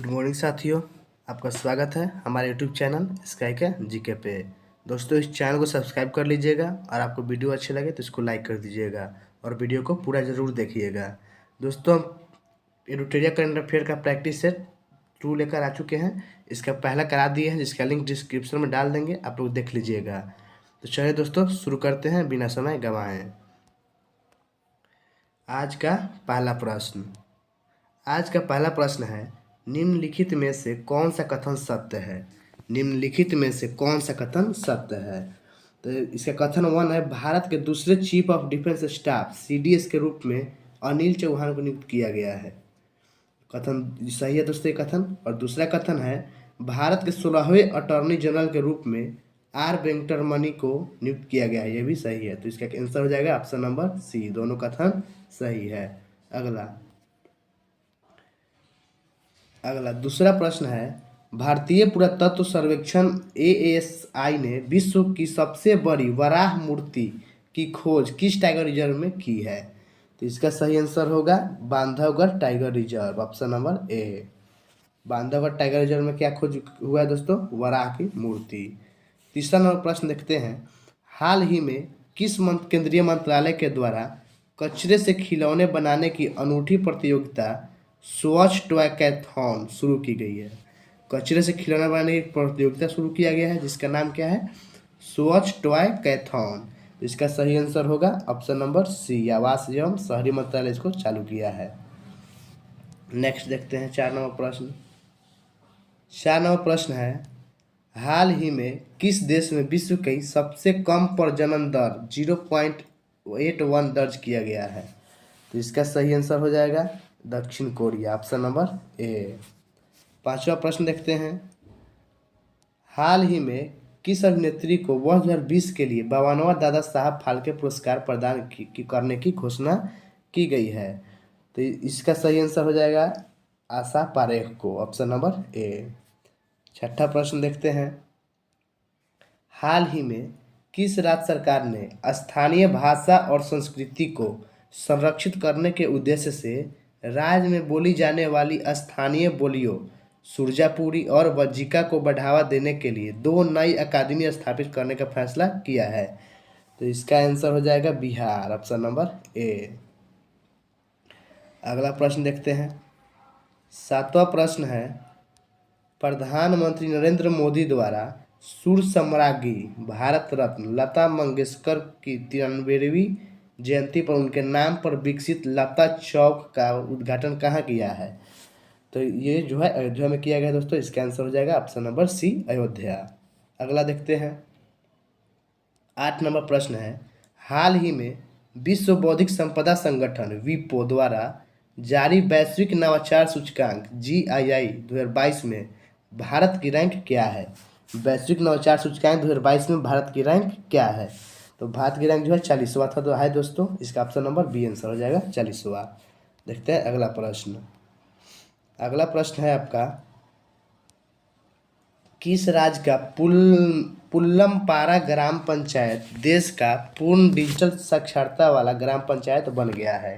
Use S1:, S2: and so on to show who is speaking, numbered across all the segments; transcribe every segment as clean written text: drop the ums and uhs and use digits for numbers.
S1: Good morning साथियों, आपका स्वागत है हमारे यूट्यूब चैनल स्काई के जीके पे। दोस्तों, इस चैनल को सब्सक्राइब कर लीजिएगा और आपको वीडियो अच्छे लगे तो इसको लाइक कर दीजिएगा और वीडियो को पूरा ज़रूर देखिएगा। दोस्तों, हम एडिटोरियल करंट अफेयर का प्रैक्टिस सेट 2 लेकर आ चुके हैं। इसका पहला करा दिए हैं, जिसका लिंक डिस्क्रिप्शन में डाल देंगे, आप लोग देख लीजिएगा। तो चलिए दोस्तों, शुरू करते हैं बिना समय गंवाए। आज का पहला प्रश्न है, निम्नलिखित में से कौन सा कथन सत्य है? निम्नलिखित में से कौन सा कथन सत्य है? तो इसका कथन 1 है, भारत के दूसरे chief of defence staff CDS के रूप में अनिल चौहान को नियुक्त किया गया है। कथन सही है दोस्तों, ये कथन। और दूसरा कथन है, भारत के 16वें अटॉर्नी जनरल के रूप में आर वेंकटरमणि को नियुक्त किया गया है। ये भी सही है। तो इसका आंसर हो जाएगा ऑप्शन नंबर सी, दोनों कथन सही है। अगला दूसरा प्रश्न है, भारतीय पुरातत्व सर्वेक्षण एएसआई ने विश्व की सबसे बड़ी वराह मूर्ति की खोज किस टाइगर रिजर्व में की है? तो इसका सही आंसर होगा Bandhavgarh tiger reserve, option number ए। बांधवगढ़ टाइगर रिजर्व में क्या खोज हुआ है दोस्तों? वराह की मूर्ति। तीसरा नंबर प्रश्न देखते हैं, हाल ही में किस केंद्रीय मंत्रालय के द्वारा कचरे से खिलौने बनाने की अनूठी प्रतियोगिता स्वच्छ टॉय कैथॉन शुरू की गई है? कचरे से खिलौना बनाने की प्रतियोगिता शुरू किया गया है, जिसका नाम क्या है? स्वच्छ टॉय कैथॉन। इसका सही आंसर होगा ऑप्शन नंबर सी, आवास एवं शहरी मंत्रालय इसको चालू किया है। नेक्स्ट देखते हैं 4 नंबर प्रश्न। 4 नंबर प्रश्न है, हाल ही में किस देश में विश्व की सबसे कम प्रजनन दर 0.81 दर्ज किया गया है? तो इसका सही आंसर हो जाएगा दक्षिण कोरिया, ऑप्शन नंबर ए। 5वां प्रश्न देखते हैं, हाल ही में किस अभिनेत्री को वर्ष 2020 के लिए 52वां दादा साहब फाल्के पुरस्कार प्रदान करने की घोषणा की गई है? तो इसका सही आंसर हो जाएगा आशा पारेख को, ऑप्शन नंबर ए। 6ठा प्रश्न देखते हैं, हाल ही में किस राज्य सरकार ने स्थानीय भाषा और संस्कृति को संरक्षित करने के उद्देश्य से राज्य में बोली जाने वाली स्थानीय बोलियों सुरजापुरी और वज्जिका को बढ़ावा देने के लिए 2 नई अकादमी स्थापित करने का फैसला किया है? तो इसका आंसर हो जाएगा बिहार, ऑप्शन नंबर ए। अगला प्रश्न देखते हैं, 7वां प्रश्न है, प्रधानमंत्री नरेंद्र मोदी द्वारा सुर सम्राज्ञी भारत रत्न लता मंगेशकर की 93वीं जयंती पर उनके नाम पर विकसित लता चौक का उद्घाटन कहाँ किया है? तो ये जो है अयोध्या में किया गया दोस्तों। इसका आंसर हो जाएगा ऑप्शन नंबर सी, अयोध्या। अगला देखते हैं, 8 नंबर प्रश्न है, हाल ही में विश्व बौद्धिक संपदा संगठन विपो द्वारा जारी वैश्विक नवाचार सूचकांक GII 2022 में भारत की रैंक क्या है? वैश्विक नवाचार सूचकांक 2022 में भारत की रैंक क्या है? तो भारत की रैंक जो है 40वां था तो है दोस्तों। इसका ऑप्शन नंबर बी आंसर हो जाएगा 40वां। देखते हैं अगला प्रश्न। अगला प्रश्न है आपका, किस राज्य का पुल्लमपारा ग्राम पंचायत देश का पूर्ण डिजिटल साक्षरता वाला ग्राम पंचायत बन गया है?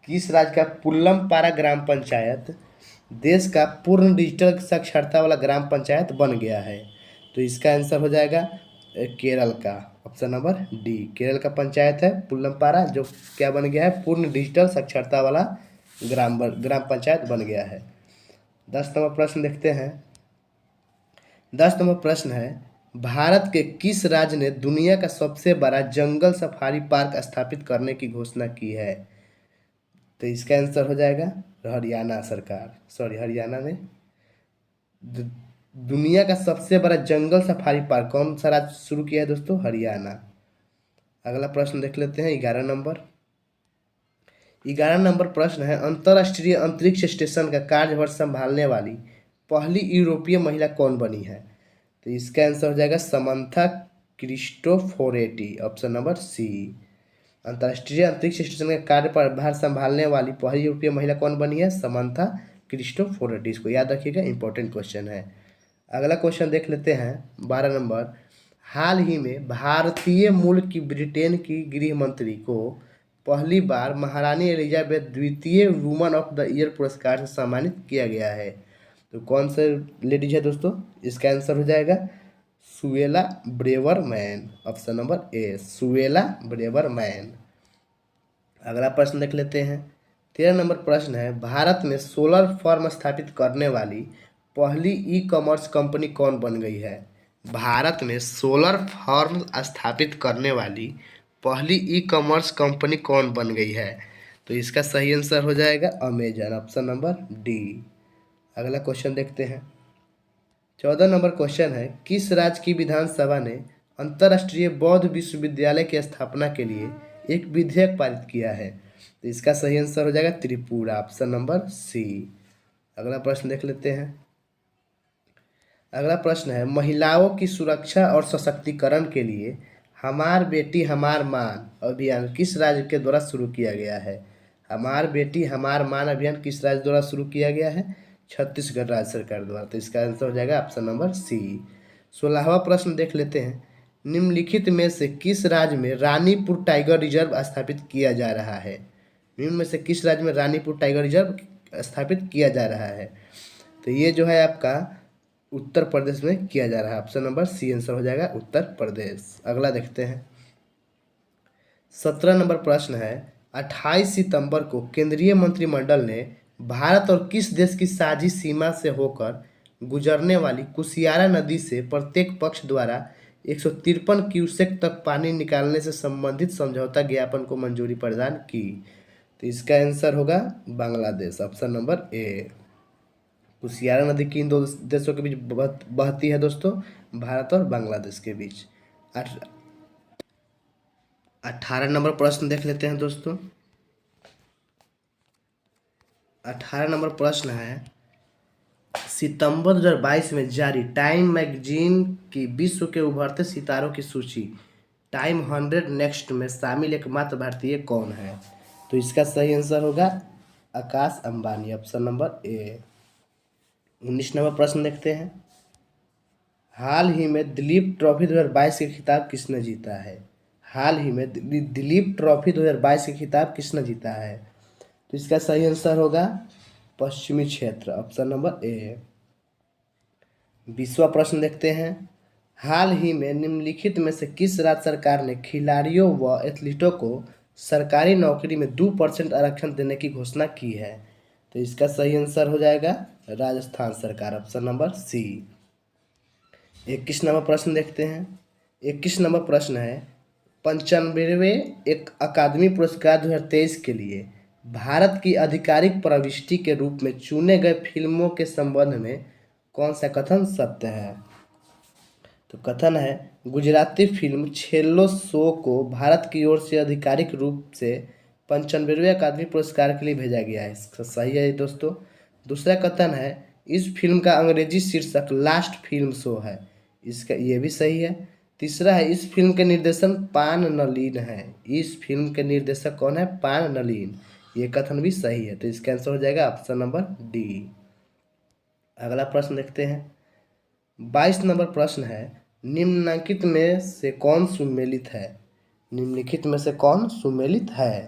S1: किस राज्य का पुल्लमपारा ग्राम पंचायत देश का पूर्ण डिजिटल साक्षरता वाला ग्राम पंचायत बन गया है? तो इसका आंसर हो जाएगा केरल का, ऑप्शन नंबर डी। केरल का पंचायत है पुल्लमपारा, जो क्या बन गया है? पूर्ण डिजिटल साक्षरता वाला ग्राम पंचायत बन गया है। 10 नंबर प्रश्न देखते हैं। 10 नंबर प्रश्न है, भारत के किस राज्य ने दुनिया का सबसे बड़ा जंगल सफारी पार्क स्थापित करने की घोषणा की है? तो इसका आंसर हो जाएगा हरियाणा सरकार, हरियाणा ने दुनिया का सबसे बड़ा जंगल सफारी पार्क कौन सा राज्य शुरू किया है दोस्तों? हरियाणा। अगला प्रश्न देख लेते हैं 11 नंबर। 11 नंबर प्रश्न है, अंतर्राष्ट्रीय अंतरिक्ष स्टेशन का कार्यभार संभालने वाली पहली यूरोपीय महिला कौन बनी है? तो इसका आंसर हो जाएगा Samantha Cristoforetti, option number C. अंतर्राष्ट्रीय अंतरिक्ष स्टेशन का कार्यभार संभालने वाली पहली यूरोपीय महिला कौन बनी है? Samantha Cristoforetti. इसको याद रखिएगा, इंपॉर्टेंट क्वेश्चन है। अगला क्वेश्चन देख लेते हैं 12 नंबर, हाल ही में भारतीय मूल की ब्रिटेन की गृह मंत्री को पहली बार महारानी एलिजाबेथ द्वितीय वुमन ऑफ द ईयर पुरस्कार से सम्मानित किया गया है? तो कौन सा लेडीज है दोस्तों? इसका आंसर हो जाएगा सुएला ब्रेवरमैन, ऑप्शन नंबर ए, सुएला ब्रेवरमैन। अगला प्रश्न देख लेते हैं। 13 नंबर प्रश्न है, भारत में सोलर फॉर्म स्थापित करने वाली पहली ई कॉमर्स कंपनी कौन बन गई है? भारत में सोलर फॉर्म स्थापित करने वाली पहली ई कॉमर्स कंपनी कौन बन गई है? तो इसका सही आंसर हो जाएगा अमेजन, ऑप्शन नंबर डी। अगला क्वेश्चन देखते हैं। 14 नंबर क्वेश्चन है, किस राज्य की विधानसभा ने अंतर्राष्ट्रीय बौद्ध विश्वविद्यालय की स्थापना के लिए एक विधेयक पारित किया है? तो इसका सही आंसर हो जाएगा त्रिपुरा, ऑप्शन नंबर सी। अगला प्रश्न देख लेते हैं। अगला प्रश्न है, महिलाओं की सुरक्षा और सशक्तिकरण के लिए हमार बेटी हमार मान अभियान किस राज्य के द्वारा शुरू किया गया है? हमार बेटी हमार मान अभियान किस राज्य द्वारा शुरू किया गया है? छत्तीसगढ़ राज्य सरकार द्वारा। तो इसका आंसर हो जाएगा ऑप्शन नंबर सी। 16वां प्रश्न देख लेते हैं। निम्नलिखित में से किस राज्य में रानीपुर टाइगर रिजर्व स्थापित किया जा रहा है? निम्न में से किस राज्य में रानीपुर टाइगर रिजर्व स्थापित किया जा रहा है? तो ये जो है आपका उत्तर प्रदेश में किया जा रहा है, ऑप्शन नंबर सी आंसर हो जाएगा उत्तर प्रदेश। अगला देखते हैं। 17 नंबर प्रश्न है, 28 सितंबर को केंद्रीय मंत्रिमंडल ने भारत और किस देश की साझी सीमा से होकर गुजरने वाली कुशियारा नदी से प्रत्येक पक्ष द्वारा 153 क्यूसेक तक पानी निकालने से संबंधित समझौता ज्ञापन को मंजूरी प्रदान की? तो इसका आंसर होगा बांग्लादेश, ऑप्शन नंबर ए। कुशियारा नदी किन दो देशों के बीच बहती है दोस्तों? भारत और बांग्लादेश के बीच। 18 नंबर प्रश्न देख लेते हैं दोस्तों। 18 नंबर प्रश्न है, सितंबर 2022 में जारी टाइम मैगजीन की विश्व के उभरते सितारों की सूची टाइम 100 नेक्स्ट में शामिल एकमात्र भारतीय कौन है? तो इसका सही आंसर होगा Akash Ambani, option number A. 19 नंबर प्रश्न देखते हैं। हाल ही में दिलीप ट्रॉफी 2022 के खिताब किसने जीता है? हाल ही में दिलीप ट्रॉफी 2022 के खिताब किसने जीता है? तो इसका सही आंसर होगा पश्चिमी क्षेत्र, ऑप्शन नंबर ए। 20वां प्रश्न देखते हैं। हाल ही में निम्नलिखित में से किस राज्य सरकार ने खिलाड़ियों व एथलीटों को सरकारी नौकरी में 2% आरक्षण देने की घोषणा की है? तो इसका सही आंसर हो जाएगा राजस्थान सरकार, ऑप्शन नंबर सी। 21 नंबर प्रश्न देखते हैं। 21 नंबर प्रश्न है, 95वें एक अकादमी पुरस्कार 2023 के लिए भारत की आधिकारिक प्रविष्टि के रूप में चुने गए फिल्मों के संबंध में कौन सा कथन सत्य है? तो कथन है, गुजराती फिल्म छेल्लो शो को भारत की ओर से आधिकारिक रूप से 95वें अकादमी पुरस्कार के लिए भेजा गया है। इसका सही है दोस्तों। दूसरा कथन है, इस फिल्म का अंग्रेजी शीर्षक लास्ट फिल्म शो है। इसका ये भी सही है। तीसरा है, इस फिल्म के निर्देशन पान नलीन है। इस फिल्म के निर्देशक कौन है? पान नलीन। ये कथन भी सही है। तो इसका आंसर हो जाएगा ऑप्शन नंबर डी। अगला प्रश्न देखते हैं। 22 नंबर प्रश्न है, निम्नलिखित में से कौन सुमेलित है? निम्नलिखित में से कौन सुमेलित है?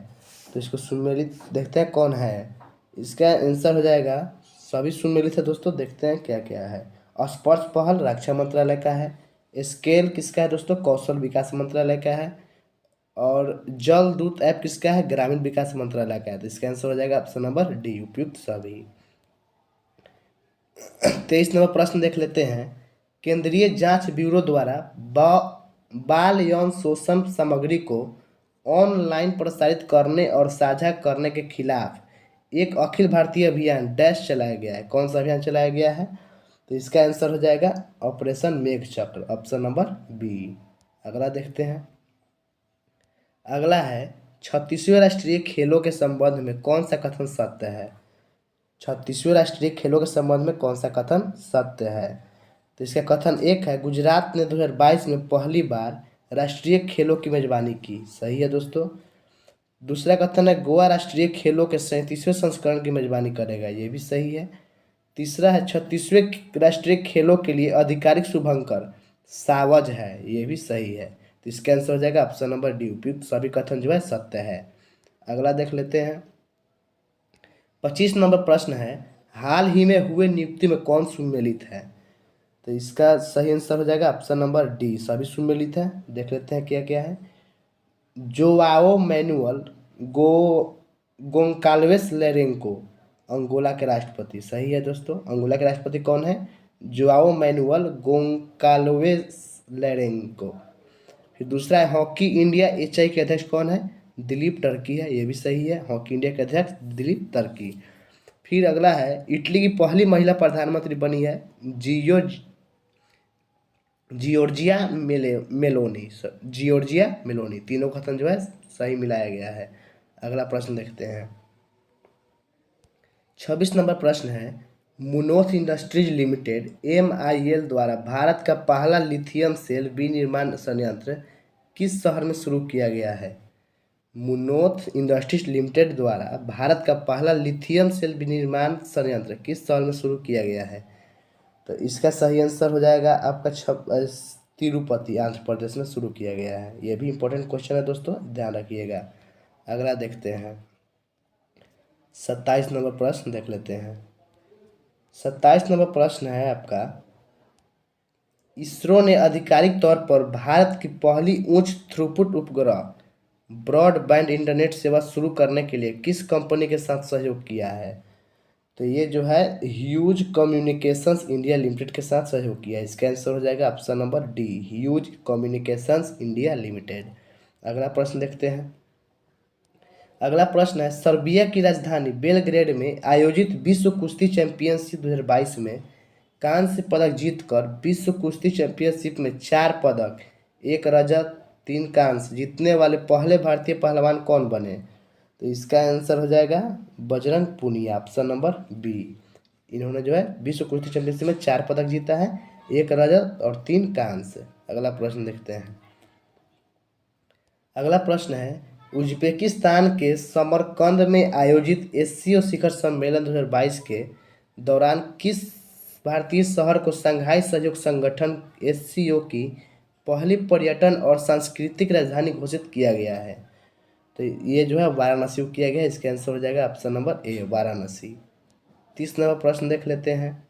S1: तो इसको सुमेलित देखते हैं कौन है। इसका आंसर हो जाएगा सभी सुमेलित है दोस्तों। देखते हैं क्या क्या है। स्पर्श पहल रक्षा मंत्रालय का है। स्केल किसका है दोस्तों? कौशल विकास मंत्रालय का है। और जल दूत ऐप किसका है? ग्रामीण विकास मंत्रालय का है। तो इसका आंसर हो जाएगा ऑप्शन नंबर डी, उपयुक्त सभी। 23 नंबर प्रश्न देख लेते हैं। केंद्रीय जांच ब्यूरो द्वारा बाल यौन शोषण सामग्री को ऑनलाइन प्रसारित करने और साझा करने के खिलाफ एक अखिल भारतीय अभियान डैश चलाया गया है। कौन सा अभियान चलाया गया है? तो इसका आंसर हो जाएगा ऑपरेशन मेघ चक्र, ऑप्शन नंबर बी। अगला देखते हैं। अगला है, 36वें राष्ट्रीय खेलों के संबंध में कौन सा कथन सत्य है? 36वें राष्ट्रीय खेलों के संबंध में कौन सा कथन सत्य है? तो इसका कथन एक है, गुजरात ने 2022 में पहली बार राष्ट्रीय खेलों की मेजबानी की। सही है दोस्तों। दूसरा कथन है, गोवा राष्ट्रीय खेलों के 37वें संस्करण की मेजबानी करेगा। ये भी सही है। तीसरा है, 36वें राष्ट्रीय खेलों के लिए आधिकारिक शुभंकर सावज है। ये भी सही है। तो इसका आंसर हो जाएगा ऑप्शन नंबर डी, उपयुक्त सभी कथन जो है सत्य है। अगला देख लेते हैं। 25 नंबर प्रश्न है, हाल ही में हुए नियुक्ति में कौन सुमेलित है? तो इसका सही आंसर हो जाएगा ऑप्शन नंबर डी, सभी सुमेलित है। देख लेते हैं क्या क्या है। जोआओ मैनुअल गो गोंकाल्वेस लेरेंको, अंगोला के राष्ट्रपति। सही है दोस्तों, अंगोला के राष्ट्रपति कौन है? Joao Manuel Goncalves Lourenco. फिर दूसरा है हॉकी इंडिया एचआई के अध्यक्ष कौन है? दिलीप टर्की है, ये भी सही है, हॉकी इंडिया के अध्यक्ष दिलीप टर्की। फिर अगला है इटली की पहली महिला प्रधानमंत्री बनी है जियोर्जिया मेलोनी, जियोर्जिया मेलोनी। तीनों कथन जो है सही मिलाया गया है। अगला प्रश्न देखते हैं। 26 नंबर प्रश्न है मुनोथ इंडस्ट्रीज लिमिटेड MIL द्वारा भारत का पहला लिथियम सेल विनिर्माण संयंत्र किस शहर में शुरू किया गया है? मुनोथ इंडस्ट्रीज लिमिटेड द्वारा भारत का पहला लिथियम सेल विनिर्माण संयंत्र किस शहर में शुरू किया गया है? तो इसका सही आंसर हो जाएगा आपका तिरुपति, आंध्र प्रदेश में शुरू किया गया है। ये भी इंपॉर्टेंट क्वेश्चन है दोस्तों, ध्यान रखिएगा। अगला देखते हैं 27 नंबर प्रश्न देख लेते हैं। 27 नंबर प्रश्न है आपका इसरो ने आधिकारिक तौर पर भारत की पहली उच्च थ्रूपुट उपग्रह ब्रॉडबैंड इंटरनेट सेवा शुरू करने के लिए किस कंपनी के साथ सहयोग किया है? तो ये जो है ह्यूज कम्युनिकेशंस इंडिया लिमिटेड के साथ सहयोग किया है। इसका आंसर हो जाएगा option number D, huge communications India limited. अगला प्रश्न देखते हैं। अगला प्रश्न है सर्बिया की राजधानी बेलग्रेड में आयोजित विश्व कुश्ती चैंपियनशिप 2022 में कांस्य पदक जीतकर विश्व कुश्ती चैंपियनशिप में 4 पदक, 1 रजत, 3 कांस्य जीतने वाले पहले भारतीय पहलवान कौन बने? तो इसका आंसर हो जाएगा Bajrang Punia, option number B. इन्होंने जो है विश्व कुश्ती चैंपियनशिप में 4 पदक जीता है, 1 रजत और 3 कांस्य। अगला प्रश्न देखते हैं। अगला प्रश्न है उज्बेकिस्तान के समरकंद में आयोजित एशियो शिखर सम्मेलन 2022 के दौरान किस भारतीय शहर को शंघाई सहयोग संगठन SCO की पहली पर्यटन और सांस्कृतिक राजधानी घोषित किया गया है? तो ये जो है वाराणसी को किया गया है। इसका आंसर हो जाएगा ऑप्शन नंबर ए, वाराणसी। 30 नंबर प्रश्न देख लेते हैं।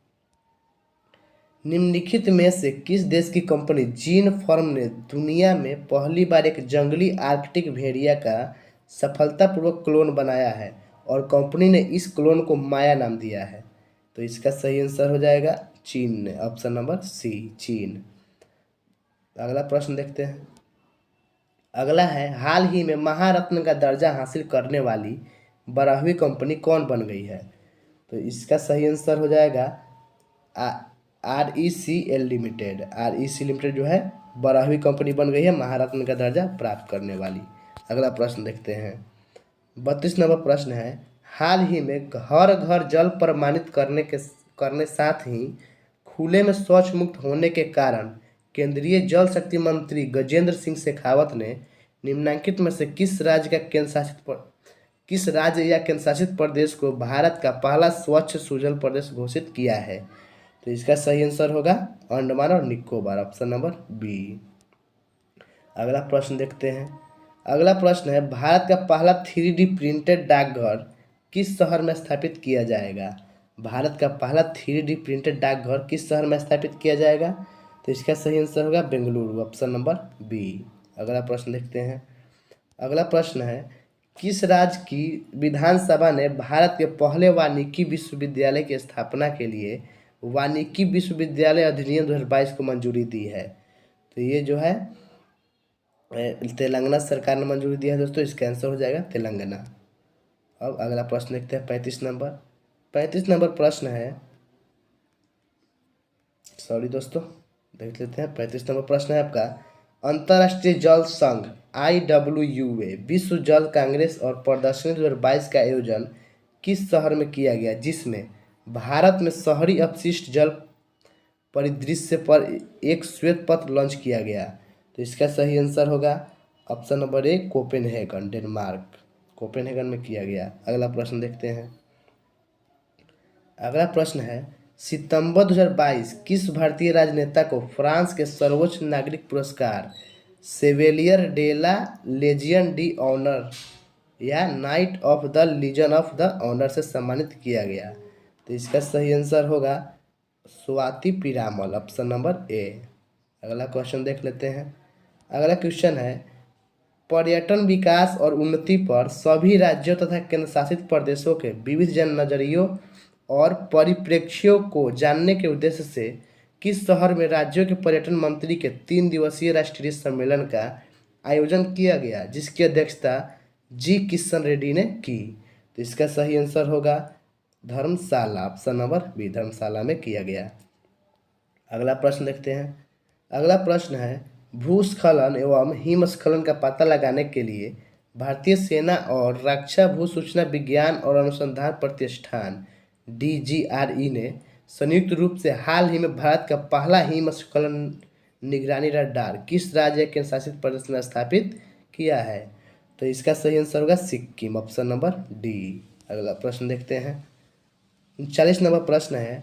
S1: निम्नलिखित में से किस देश की कंपनी जीन फर्म ने दुनिया में पहली बार एक जंगली आर्कटिक भेड़िया का सफलतापूर्वक क्लोन बनाया है और कंपनी ने इस क्लोन को माया नाम दिया है? तो इसका सही आंसर हो जाएगा चीन ने, ऑप्शन नंबर सी, चीन। अगला प्रश्न देखते हैं। अगला है हाल ही में महारत्न का दर्जा हासिल करने वाली 12वीं कंपनी कौन बन गई है? तो इसका सही आंसर हो जाएगा RECL लिमिटेड। REC लिमिटेड जो है 12वीं कंपनी बन गई है महारत्न का दर्जा प्राप्त करने वाली। अगला प्रश्न देखते हैं। 32 नंबर प्रश्न है हाल ही में घर घर जल प्रमाणित करने साथ ही खुले में शौच मुक्त होने के कारण केंद्रीय जल शक्ति मंत्री गजेंद्र सिंह शेखावत ने निम्नलिखित में से किस राज्य या केंद्र शासित प्रदेश को भारत का पहला स्वच्छ सुजल प्रदेश घोषित किया है? तो इसका सही आंसर होगा अंडमान और निकोबार, ऑप्शन नंबर बी। अगला प्रश्न देखते हैं। अगला प्रश्न है भारत का पहला 3D प्रिंटेड डाकघर किस शहर में स्थापित किया जाएगा? भारत का पहला 3D प्रिंटेड डाकघर किस शहर में स्थापित किया जाएगा? तो इसका सही आंसर होगा बेंगलुरु, ऑप्शन नंबर बी। अगला प्रश्न देखते हैं। अगला प्रश्न है किस राज्य की विधानसभा ने भारत के पहले वानिकी विश्वविद्यालय की स्थापना के लिए वानिकी विश्वविद्यालय अधिनियम 2022 को मंजूरी दी है? तो ये जो है तेलंगाना सरकार ने मंजूरी दिया है दोस्तों। इसका आंसर हो जाएगा तेलंगाना। अब अगला प्रश्न देखते हैं 35 नंबर। 35 नंबर प्रश्न है, सॉरी दोस्तों, देख लेते हैं। 35 नंबर प्रश्न है आपका अंतर्राष्ट्रीय जल संघ IWA विश्व जल कांग्रेस और प्रदर्शनी 2022 का आयोजन किस शहर में किया गया जिसमें भारत में शहरी अपशिष्ट जल परिदृश्य पर एक श्वेत पत्र लॉन्च किया गया? तो इसका सही आंसर होगा ऑप्शन नंबर ए, कोपेनहेगन, डेनमार्क, कोपेनहेगन में किया गया। अगला प्रश्न देखते हैं। अगला प्रश्न है सितंबर 2022 किस भारतीय राजनेता को फ्रांस के सर्वोच्च नागरिक पुरस्कार Chevalier de la Legion de Honneur या knight of the legion of the honour से सम्मानित किया गया? तो इसका सही आंसर होगा Swati Piramal, option number A. अगला क्वेश्चन देख लेते हैं। अगला क्वेश्चन है, पर्यटन विकास और उन्नति पर सभी राज्यों तथा केंद्र शासित प्रदेशों के विविध जन नजरियों और परिप्रेक्ष्यों को जानने के उद्देश्य से किस शहर में राज्यों के पर्यटन मंत्री के 3 दिवसीय राष्ट्रीय सम्मेलन का आयोजन किया गया, जिसकी अध्यक्षता जी किशन रेड्डी ने की। तो इसका सही आंसर होगा धर्मशाला, ऑप्शन नंबर बी, धर्मशाला में किया गया। अगला प्रश्न देखते हैं। अगला प्रश्न है, भूस्खलन एवं हिमस्खलन का पता लगाने के लिए भारतीय सेना और रक्षा भू सूचना विज्ञान और अनुसंधान प्रतिष्ठान DGRE ने संयुक्त रूप से हाल ही में भारत का पहला हिमस्खलन निगरानी रडार किस राज्य के शासित प्रदेश में स्थापित किया है? तो इसका सही आंसर होगा सिक्किम, ऑप्शन नंबर डी। अगला प्रश्न देखते हैं। 39 नंबर प्रश्न है,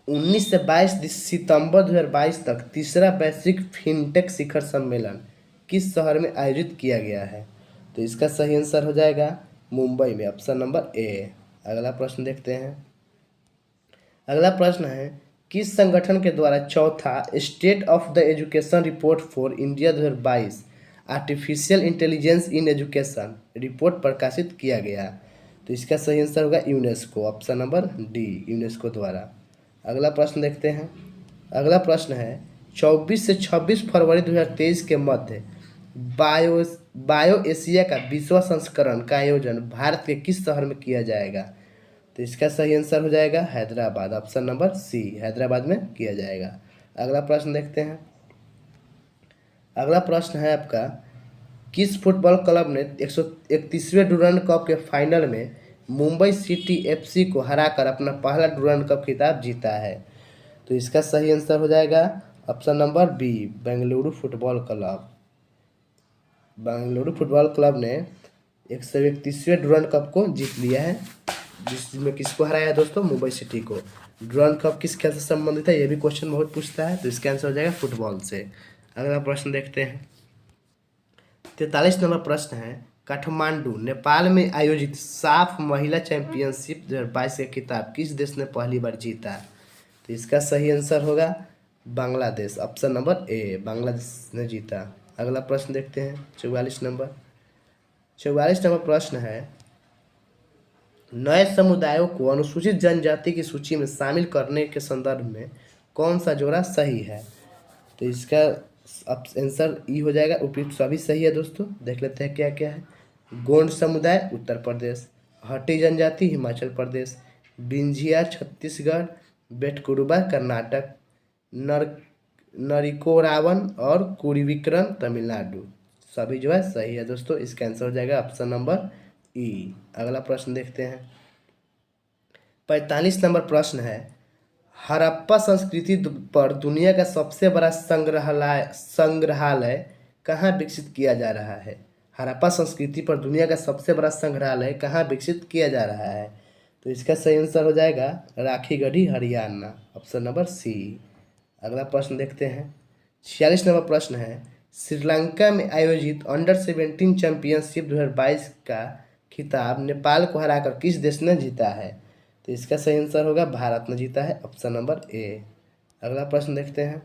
S1: 19 से 22 सितंबर 2022 तक तीसरा वैश्विक फिनटेक शिखर सम्मेलन किस शहर में आयोजित किया गया है? तो इसका सही आंसर हो जाएगा मुंबई में, ऑप्शन नंबर ए। अगला प्रश्न देखते हैं। अगला प्रश्न है, किस संगठन के द्वारा चौथा state of the education report for India 2022 artificial intelligence in education report प्रकाशित किया गया? तो इसका सही आंसर होगा UNESCO, option number D, UNESCO द्वारा। अगला प्रश्न देखते हैं। अगला प्रश्न है, 24 से 26 फरवरी 2023 के मध्य बायो एशिया का 20वां संस्करण का आयोजन भारत के किस शहर में किया जाएगा? तो इसका सही आंसर हो जाएगा Hyderabad, option number C, Hyderabad में किया जाएगा। अगला प्रश्न देखते हैं। अगला प्रश्न है आपका, किस फुटबॉल क्लब ने 131वें डुरंड कप के फाइनल में मुंबई सिटी FC को हराकर अपना पहला डुरंड कप खिताब जीता है? तो इसका सही आंसर हो जाएगा option number B, Bengaluru football club. Bengaluru football club ने 131वें डुरंड कप को जीत लिया है, जिसमें किसको हराया है दोस्तों? मुंबई सिटी को। डुरंड कप किस खेल से संबंधित है, ये भी क्वेश्चन बहुत पूछता है, तो इसका आंसर हो जाएगा फुटबॉल से। अगला प्रश्न देखते हैं। 43 नंबर प्रश्न है, काठमांडू नेपाल में आयोजित साफ महिला चैंपियनशिप 2022 का खिताब किस देश ने पहली बार जीता? तो इसका सही आंसर होगा बांग्लादेश, ऑप्शन नंबर ए, बांग्लादेश ने जीता। अगला प्रश्न देखते हैं। 44 नंबर प्रश्न है, नए समुदायों को अनुसूचित जनजाति की सूची में शामिल करने के संदर्भ में कौन सा जोड़ा सही है? तो इसका आंसर ई हो जाएगा, उपयुक्त सभी सही है दोस्तों। देख लेते हैं क्या क्या है। गोंड समुदाय उत्तर प्रदेश, हट्टी जनजाति हिमाचल प्रदेश, बिंझिया छत्तीसगढ़, बेटकुरुबा कर्नाटक, नरिकोरावन और कुरीविक्रम तमिलनाडु, सभी जो है सही है दोस्तों। इसका आंसर हो जाएगा ऑप्शन नंबर ई। अगला प्रश्न देखते हैं। 45 नंबर प्रश्न है, हड़प्पा संस्कृति पर दुनिया का सबसे बड़ा संग्रहालय कहाँ विकसित किया जा रहा है? हड़प्पा संस्कृति पर दुनिया का सबसे बड़ा संग्रहालय कहाँ विकसित किया जा रहा है? तो इसका सही आंसर हो जाएगा Rakhigarhi Haryana, option number C. अगला प्रश्न देखते हैं। 46 नंबर प्रश्न है, श्रीलंका में आयोजित अंडर-17 चैंपियनशिप 2022 का खिताब नेपाल को हराकर किस देश ने जीता है? तो इसका सही आंसर होगा भारत ने जीता है, ऑप्शन नंबर ए। अगला प्रश्न देखते हैं।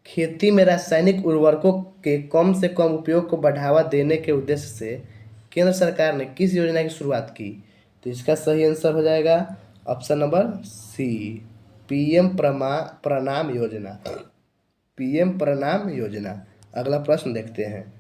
S1: खेती में रासायनिक उर्वरकों के कम से कम उपयोग को बढ़ावा देने के उद्देश्य से केंद्र सरकार ने किस योजना की शुरुआत की? तो इसका सही आंसर हो जाएगा ऑप्शन नंबर सी, PM प्रणाम योजना, PM प्रणाम योजना। अगला प्रश्न देखते हैं।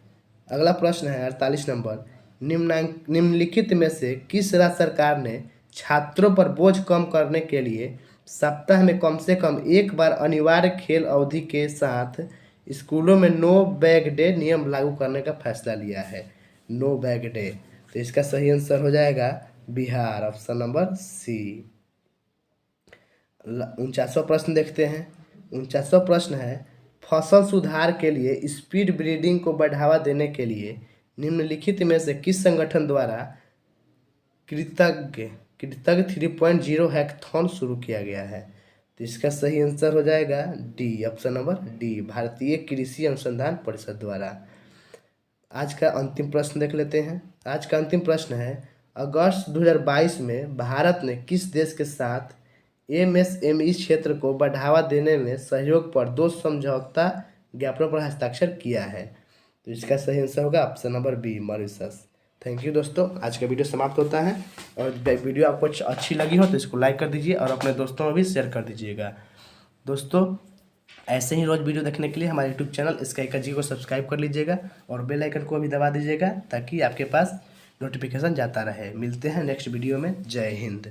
S1: अगला प्रश्न है 48 नंबर, निम्नलिखित में से किस राज्य सरकार ने छात्रों पर बोझ कम करने के लिए सप्ताह में कम से कम एक बार अनिवार्य खेल अवधि के साथ स्कूलों में नो बैग डे नियम लागू करने का फैसला लिया है? No bag day. तो इसका सही आंसर हो जाएगा बिहार, ऑप्शन नंबर सी। 49वां प्रश्न देखते हैं। 49वां प्रश्न है, फसल सुधार के लिए स्पीड ब्रीडिंग को बढ़ावा देने के लिए निम्नलिखित में से किस संगठन द्वारा कृतज्ञ 3.0 हैकाथॉन शुरू किया गया है? तो इसका सही आंसर हो जाएगा डी, ऑप्शन नंबर डी, भारतीय कृषि अनुसंधान परिषद द्वारा। आज का अंतिम प्रश्न देख लेते हैं। आज का अंतिम प्रश्न है, अगस्त 2022 में भारत ने किस देश के साथ एमएसएमई क्षेत्र को बढ़ावा देने में सहयोग पर 2 समझौता ज्ञापनों पर हस्ताक्षर किया है? तो इसका सही आंसर होगा option number B, Mauritius. Thank you दोस्तों, आज का वीडियो समाप्त होता है। और वीडियो आपको अच्छी लगी हो तो इसको लाइक कर दीजिए और अपने दोस्तों में भी शेयर कर दीजिएगा। दोस्तों ऐसे ही रोज़ वीडियो देखने के लिए हमारे यूट्यूब चैनल स्काई जी को सब्सक्राइब कर लीजिएगा और बेल आइकन को भी दबा दीजिएगा ताकि आपके पास नोटिफिकेशन जाता रहे। मिलते हैं नेक्स्ट वीडियो में। जय हिंद।